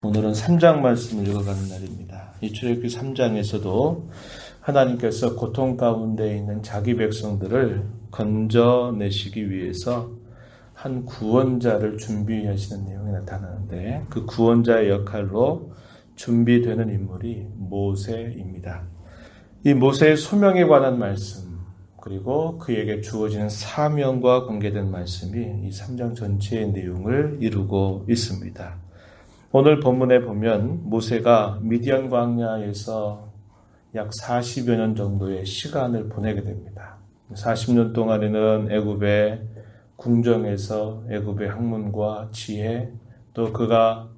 오늘은 3장 말씀을 읽어가는 날입니다. 이 출애굽기 3장에서도 하나님께서 고통 가운데 있는 자기 백성들을 건져내시기 위해서 한 구원자를 준비하시는 내용이 나타나는데, 그 구원자의 역할로 준비되는 인물이 모세입니다. 이 모세의 소명에 관한 말씀, 그리고 그에게 주어지는 사명과 관계된 말씀이 이 3장 전체의 내용을 이루고 있습니다. 오늘 본문에 보면 모세가 미디안 광야에서 약 40여 년 정도의 시간을 보내게 됩니다. 40년 동안에는 애굽의 궁정에서 애굽의 학문과 지혜, 또 그가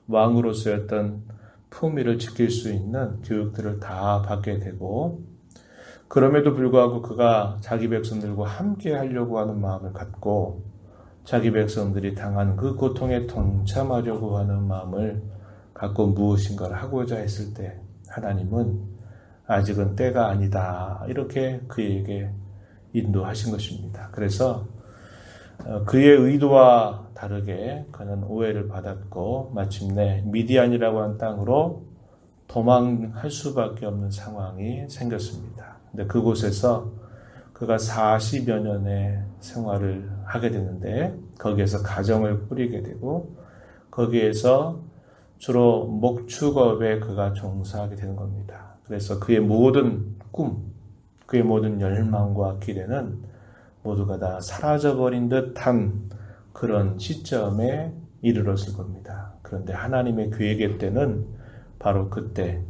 왕으로서였던 품위를 지킬 수 있는 교육들을 다 받게 되고, 그럼에도 불구하고 그가 자기 백성들과 함께 하려고 하는 마음을 갖고 자기 백성들이 당하는 그 고통에 동참하려고 하는 마음을 갖고 무엇인가를 하고자 했을 때 하나님은 아직은 때가 아니다, 이렇게 그에게 인도하신 것입니다. 그래서 그의 의도와 다르게 그는 오해를 받았고 마침내 미디안이라고 하는 땅으로 도망할 수밖에 없는 상황이 생겼습니다. 근데 그곳에서 그가 40여 년의 생활을 하게 되는데, 거기에서 가정을 꾸리게 되고 거기에서 주로 목축업에 그가 종사하게 되는 겁니다. 그래서 그의 모든 꿈, 그의 모든 열망과 기대는 모두가 다 사라져버린 듯한 그런 시점에 이르렀을 겁니다. 그런데 하나님의 계획의 때는 바로 그때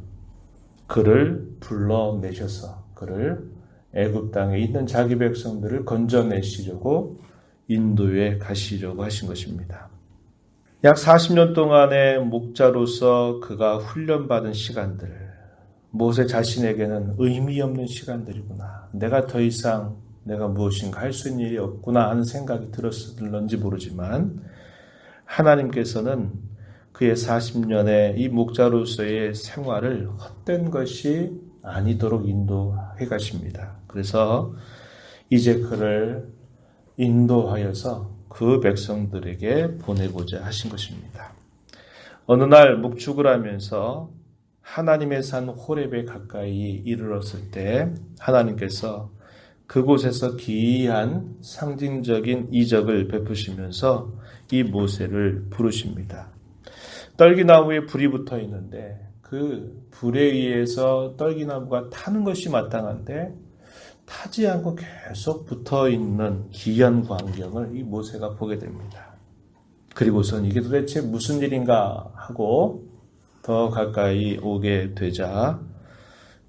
그를 불러내셔서 그를 애굽 땅에 있는 자기 백성들을 건져내시려고 인도에 가시려고 하신 것입니다. 약 40년 동안의 목자로서 그가 훈련받은 시간들, 모세 자신에게는 의미 없는 시간들이구나, 내가 더 이상 내가 무엇인가 할 수 있는 일이 없구나 하는 생각이 들었을런지 모르지만, 하나님께서는 그의 40년의 이 목자로서의 생활을 헛된 것이 아니도록 인도해 가십니다. 그래서 이제 그를 인도하여서 그 백성들에게 보내고자 하신 것입니다. 어느 날 목축을 하면서 하나님의 산 호렙에 가까이 이르렀을 때 하나님께서 그곳에서 기이한 상징적인 이적을 베푸시면서 이 모세를 부르십니다. 떨기나무에 불이 붙어 있는데 그 불에 의해서 떨기나무가 타는 것이 마땅한데 타지 않고 계속 붙어있는 기이한 광경을 이 모세가 보게 됩니다. 그리고선 이게 도대체 무슨 일인가 하고 더 가까이 오게 되자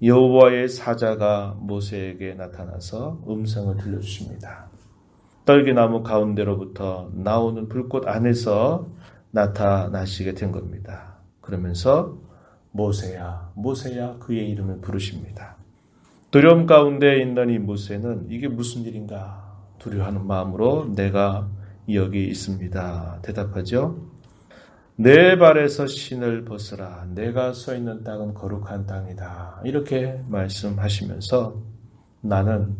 여호와의 사자가 모세에게 나타나서 음성을 들려주십니다. 떨기나무 가운데로부터 나오는 불꽃 안에서 나타나시게 된 겁니다. 그러면서 모세야, 모세야, 그의 이름을 부르십니다. 두려움 가운데 있는 이 모세는 이게 무슨 일인가 두려워하는 마음으로 내가 여기 있습니다 대답하죠. 내 발에서 신을 벗으라, 내가 서 있는 땅은 거룩한 땅이다, 이렇게 말씀하시면서 나는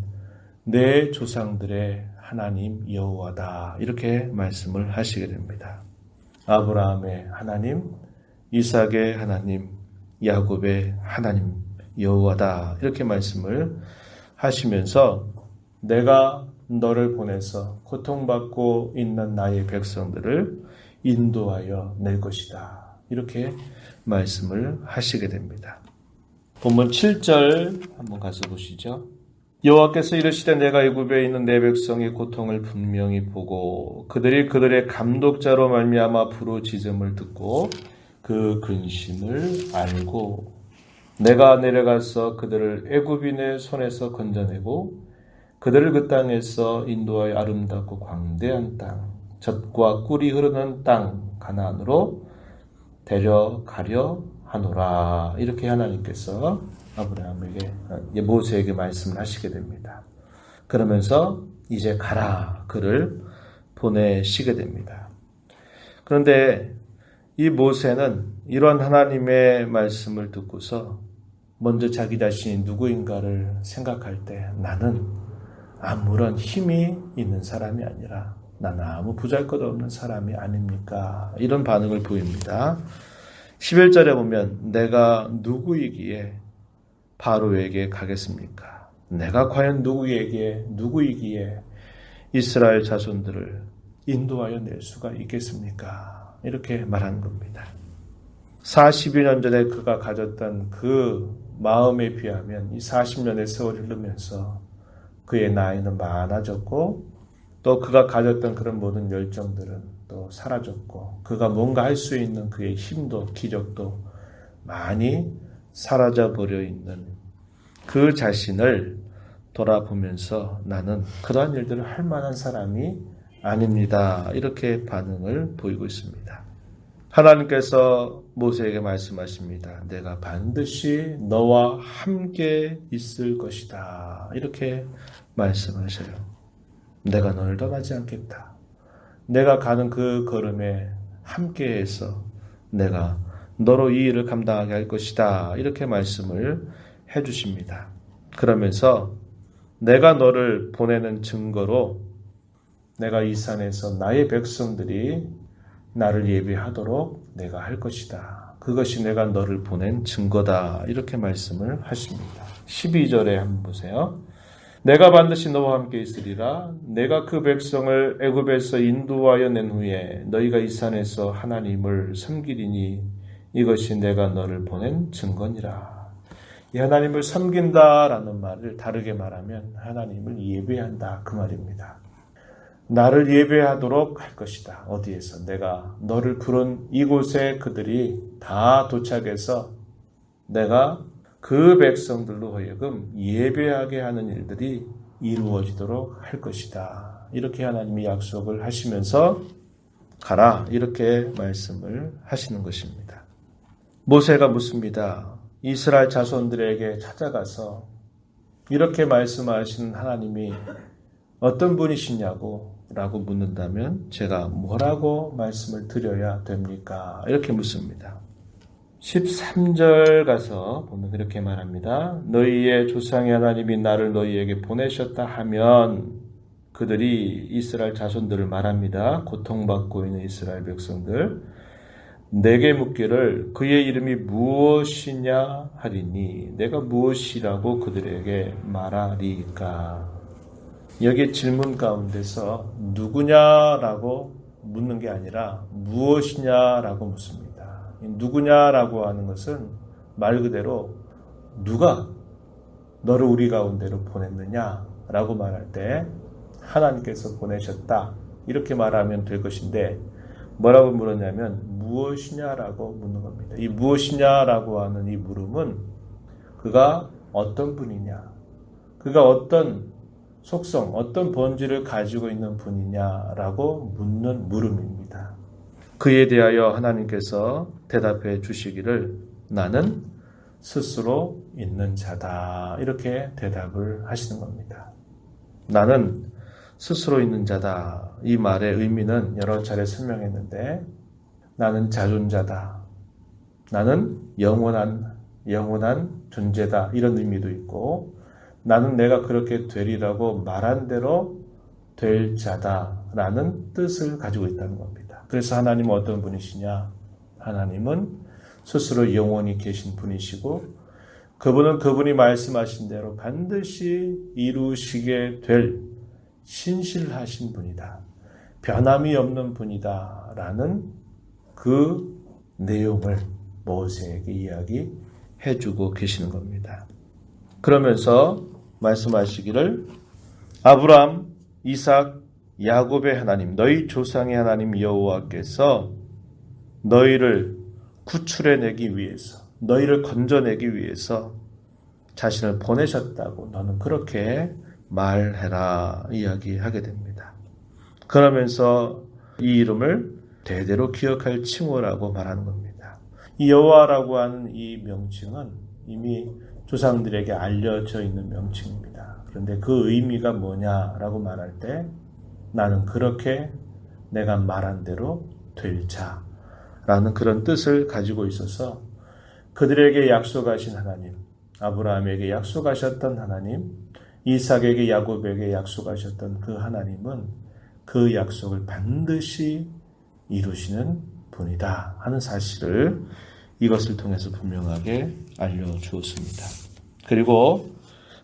내 조상들의 하나님 여호와다, 이렇게 말씀을 하시게 됩니다. 아브라함의 하나님, 이삭의 하나님, 야곱의 하나님 여호와다, 이렇게 말씀을 하시면서 내가 너를 보내서 고통받고 있는 나의 백성들을 인도하여 낼 것이다, 이렇게 말씀을 하시게 됩니다. 본문 7절 한번 가서 보시죠. 여호와께서 이르시되 내가 애굽에 있는 내 백성의 고통을 분명히 보고 그들이 그들의 감독자로 말미암아 부르짖음을 듣고 그 근심을 알고 내가 내려가서 그들을 애굽인의 손에서 건져내고 그들을 그 땅에서 인도하여 아름답고 광대한 땅, 젖과 꿀이 흐르는 땅 가나안으로 데려가려 하노라, 이렇게 하나님께서 아브라함에게, 모세에게 말씀을 하시게 됩니다. 그러면서 이제 가라, 그를 보내시게 됩니다. 그런데 이 모세는 이런 하나님의 말씀을 듣고서 먼저 자기 자신이 누구인가를 생각할 때 나는 아무런 힘이 있는 사람이 아니라 나는 아무 보잘것없는 사람이 아닙니까? 이런 반응을 보입니다. 11절에 보면 내가 누구이기에 바로에게 가겠습니까? 내가 과연 누구이기에 이스라엘 자손들을 인도하여 낼 수가 있겠습니까? 이렇게 말하는 겁니다. 42년 전에 그가 가졌던 그 마음에 비하면 이 40년의 세월이 흐르면서 그의 나이는 많아졌고 또 그가 가졌던 그런 모든 열정들은 또 사라졌고 그가 뭔가 할 수 있는 그의 힘도 기력도 많이 사라져 버려 있는 그 자신을 돌아보면서 나는 그러한 일들을 할 만한 사람이 아닙니다. 이렇게 반응을 보이고 있습니다. 하나님께서 모세에게 말씀하십니다. 내가 반드시 너와 함께 있을 것이다. 이렇게 말씀하셔요. 내가 너를 떠나지 않겠다. 내가 가는 그 걸음에 함께해서 내가 너로 이 일을 감당하게 할 것이다. 이렇게 말씀을 해주십니다. 그러면서 내가 너를 보내는 증거로 내가 이 산에서 나의 백성들이 나를 예배하도록 내가 할 것이다. 그것이 내가 너를 보낸 증거다. 이렇게 말씀을 하십니다. 12절에 한번 보세요. 내가 반드시 너와 함께 있으리라. 내가 그 백성을 애굽에서 인도하여 낸 후에 너희가 이 산에서 하나님을 섬기리니 이것이 내가 너를 보낸 증거니라. 이 하나님을 섬긴다라는 말을 다르게 말하면 하나님을 예배한다 그 말입니다. 나를 예배하도록 할 것이다. 어디에서? 내가 너를 부른 이곳에 그들이 다 도착해서 내가 그 백성들로 하여금 예배하게 하는 일들이 이루어지도록 할 것이다. 이렇게 하나님이 약속을 하시면서 가라. 이렇게 말씀을 하시는 것입니다. 모세가 묻습니다. 이스라엘 자손들에게 찾아가서 이렇게 말씀하시는 하나님이 어떤 분이시냐고 라고 묻는다면 제가 뭐라고 말씀을 드려야 됩니까? 이렇게 묻습니다. 13절 가서 보면 이렇게 말합니다. 너희의 조상의 하나님이 나를 너희에게 보내셨다 하면 그들이 이스라엘 자손들을 말합니다. 고통받고 있는 이스라엘 백성들 내게 묻기를 그의 이름이 무엇이냐 하리니 내가 무엇이라고 그들에게 말하리까. 여기 질문 가운데서 누구냐라고 묻는 게 아니라 무엇이냐라고 묻습니다. 누구냐라고 하는 것은 말 그대로 누가 너를 우리 가운데로 보냈느냐라고 말할 때 하나님께서 보내셨다 이렇게 말하면 될 것인데 뭐라고 물었냐면 무엇이냐라고 묻는 겁니다. 이 무엇이냐라고 하는 이 물음은 그가 어떤 분이냐, 그가 어떤 속성, 어떤 본질을 가지고 있는 분이냐라고 묻는 물음입니다. 그에 대하여 하나님께서 대답해 주시기를 나는 스스로 있는 자다. 이렇게 대답을 하시는 겁니다. 나는 스스로 있는 자다. 이 말의 의미는 여러 차례 설명했는데 나는 자존자다. 나는 영원한 존재다. 이런 의미도 있고 나는 내가 그렇게 되리라고 말한 대로 될 자다라는 뜻을 가지고 있다는 겁니다. 그래서 하나님은 어떤 분이시냐? 하나님은 스스로 영원히 계신 분이시고 그분은 그분이 말씀하신 대로 반드시 이루시게 될 신실하신 분이다. 변함이 없는 분이다. 라는 그 내용을 모세에게 이야기해 주고 계시는 겁니다. 그러면서 말씀하시기를 아브라함, 이삭, 야곱의 하나님, 너희 조상의 하나님 여호와께서 너희를 구출해내기 위해서, 너희를 건져내기 위해서 자신을 보내셨다고 너는 그렇게 말해라 이야기하게 됩니다. 그러면서 이 이름을 대대로 기억할 칭호라고 말하는 겁니다. 이 여호와라고 하는 이 명칭은 이미 조상들에게 알려져 있는 명칭입니다. 그런데 그 의미가 뭐냐라고 말할 때 나는 그렇게 내가 말한 대로 될 자라는 그런 뜻을 가지고 있어서 그들에게 약속하신 하나님, 아브라함에게 약속하셨던 하나님, 이삭에게 야곱에게 약속하셨던 그 하나님은 그 약속을 반드시 이루시는 분이다 하는 사실을 이것을 통해서 분명하게 알려주었습니다. 그리고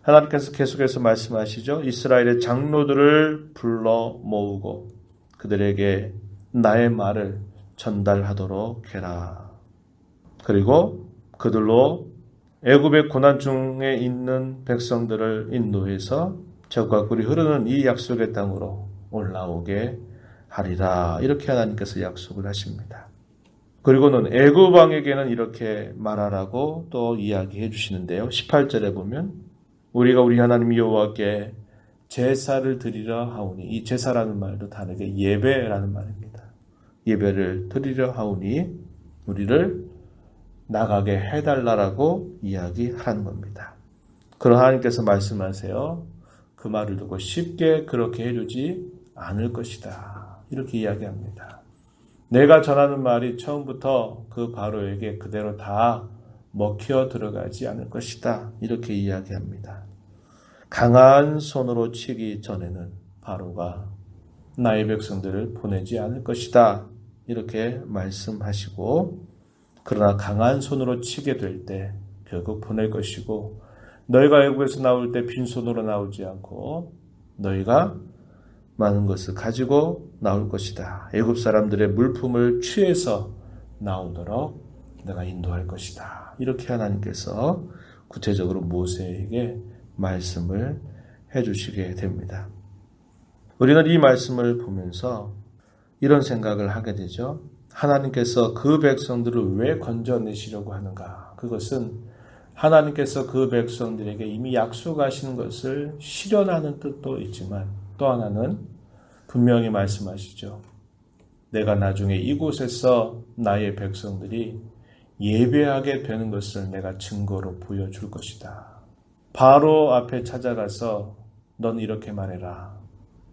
하나님께서 계속해서 말씀하시죠. 이스라엘의 장로들을 불러 모으고 그들에게 나의 말을 전달하도록 해라. 그리고 그들로 애굽의 고난 중에 있는 백성들을 인도해서 적과 꿀이 흐르는 이 약속의 땅으로 올라오게 하리라. 이렇게 하나님께서 약속을 하십니다. 그리고는 애굽 왕에게는 이렇게 말하라고 또 이야기해 주시는데요. 18절에 보면 우리가 우리 하나님 여호와께 제사를 드리려 하오니, 이 제사라는 말도 다르게 예배라는 말입니다. 예배를 드리려 하오니 우리를 나가게 해달라고 이야기하라는 겁니다. 그러나 하나님께서 말씀하세요. 그 말을 듣고 쉽게 그렇게 해주지 않을 것이다. 이렇게 이야기합니다. 내가 전하는 말이 처음부터 그 바로에게 그대로 다 먹혀 들어가지 않을 것이다. 이렇게 이야기합니다. 강한 손으로 치기 전에는 바로가 나의 백성들을 보내지 않을 것이다. 이렇게 말씀하시고, 그러나 강한 손으로 치게 될 때 결국 보낼 것이고, 너희가 애굽에서 나올 때 빈손으로 나오지 않고 너희가 많은 것을 가지고 나올 것이다. 애굽 사람들의 물품을 취해서 나오도록 내가 인도할 것이다. 이렇게 하나님께서 구체적으로 모세에게 말씀을 해주시게 됩니다. 우리는 이 말씀을 보면서 이런 생각을 하게 되죠. 하나님께서 그 백성들을 왜 건져내시려고 하는가? 그것은 하나님께서 그 백성들에게 이미 약속하시는 것을 실현하는 뜻도 있지만 또 하나는 분명히 말씀하시죠. 내가 나중에 이곳에서 나의 백성들이 예배하게 되는 것을 내가 증거로 보여줄 것이다. 바로 앞에 찾아가서 넌 이렇게 말해라.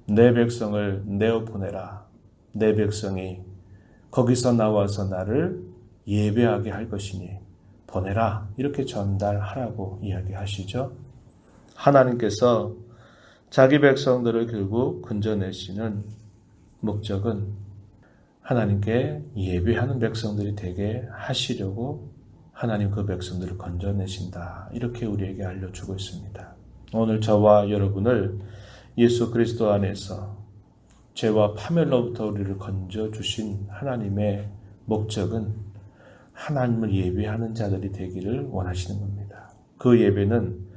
내 백성을 내어보내라. 내 백성이 거기서 나와서 나를 예배하게 할 것이니 보내라. 이렇게 전달하라고 이야기하시죠. 하나님께서 자기 백성들을 결국 건져내시는 목적은 하나님께 예배하는 백성들이 되게 하시려고 하나님 그 백성들을 건져내신다. 이렇게 우리에게 알려주고 있습니다. 오늘 저와 여러분을 예수 그리스도 안에서 죄와 파멸로부터 우리를 건져주신 하나님의 목적은 하나님을 예배하는 자들이 되기를 원하시는 겁니다. 그 예배는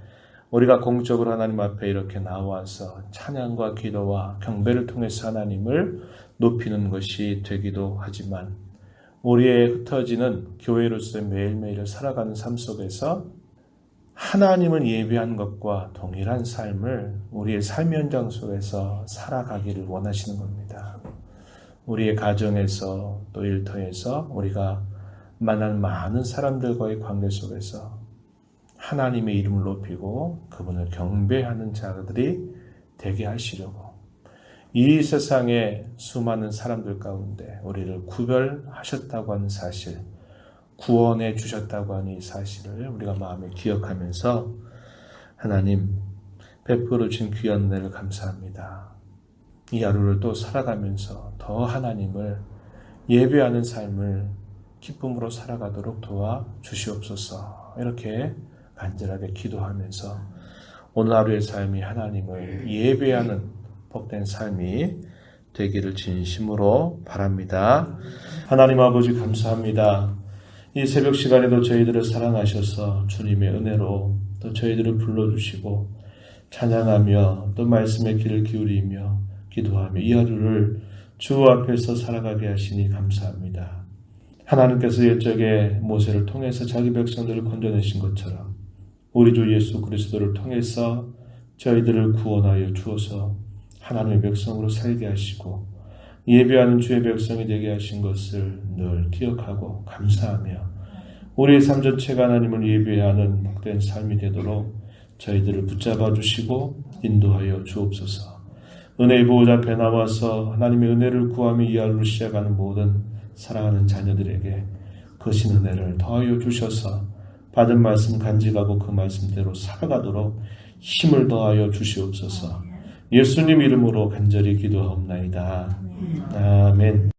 우리가 공적으로 하나님 앞에 이렇게 나와서 찬양과 기도와 경배를 통해서 하나님을 높이는 것이 되기도 하지만 우리의 흩어지는 교회로서의 매일매일을 살아가는 삶 속에서 하나님을 예배하는 것과 동일한 삶을 우리의 삶 현장 속에서 살아가기를 원하시는 겁니다. 우리의 가정에서 또 일터에서 우리가 만난 많은 사람들과의 관계 속에서 하나님의 이름을 높이고 그분을 경배하는 자들이 되게 하시려고 이 세상의 수많은 사람들 가운데 우리를 구별하셨다고 하는 사실, 구원해 주셨다고 하는 이 사실을 우리가 마음에 기억하면서 하나님 베풀어 주신 귀한 은혜를 감사합니다. 이 하루를 또 살아가면서 더 하나님을 예배하는 삶을 기쁨으로 살아가도록 도와 주시옵소서. 이렇게 간절하게 기도하면서 오늘 하루의 삶이 하나님을 예배하는 복된 삶이 되기를 진심으로 바랍니다. 하나님 아버지 감사합니다. 이 새벽 시간에도 저희들을 사랑하셔서 주님의 은혜로 또 저희들을 불러주시고 찬양하며 또 말씀의 귀를 기울이며 기도하며 이 하루를 주 앞에서 살아가게 하시니 감사합니다. 하나님께서 옛적에 모세를 통해서 자기 백성들을 건져내신 것처럼 우리 주 예수 그리스도를 통해서 저희들을 구원하여 주어서 하나님의 백성으로 살게 하시고 예배하는 주의 백성이 되게 하신 것을 늘 기억하고 감사하며 우리의 삶 전체가 하나님을 예배하는 복된 삶이 되도록 저희들을 붙잡아 주시고 인도하여 주옵소서. 은혜의 보호자 앞에 나와서 하나님의 은혜를 구하며 이 하루를 시작하는 모든 사랑하는 자녀들에게 거신 은혜를 더하여 주셔서 받은 말씀 간직하고 그 말씀대로 살아가도록 힘을 더하여 주시옵소서. 예수님 이름으로 간절히 기도하옵나이다. 아멘.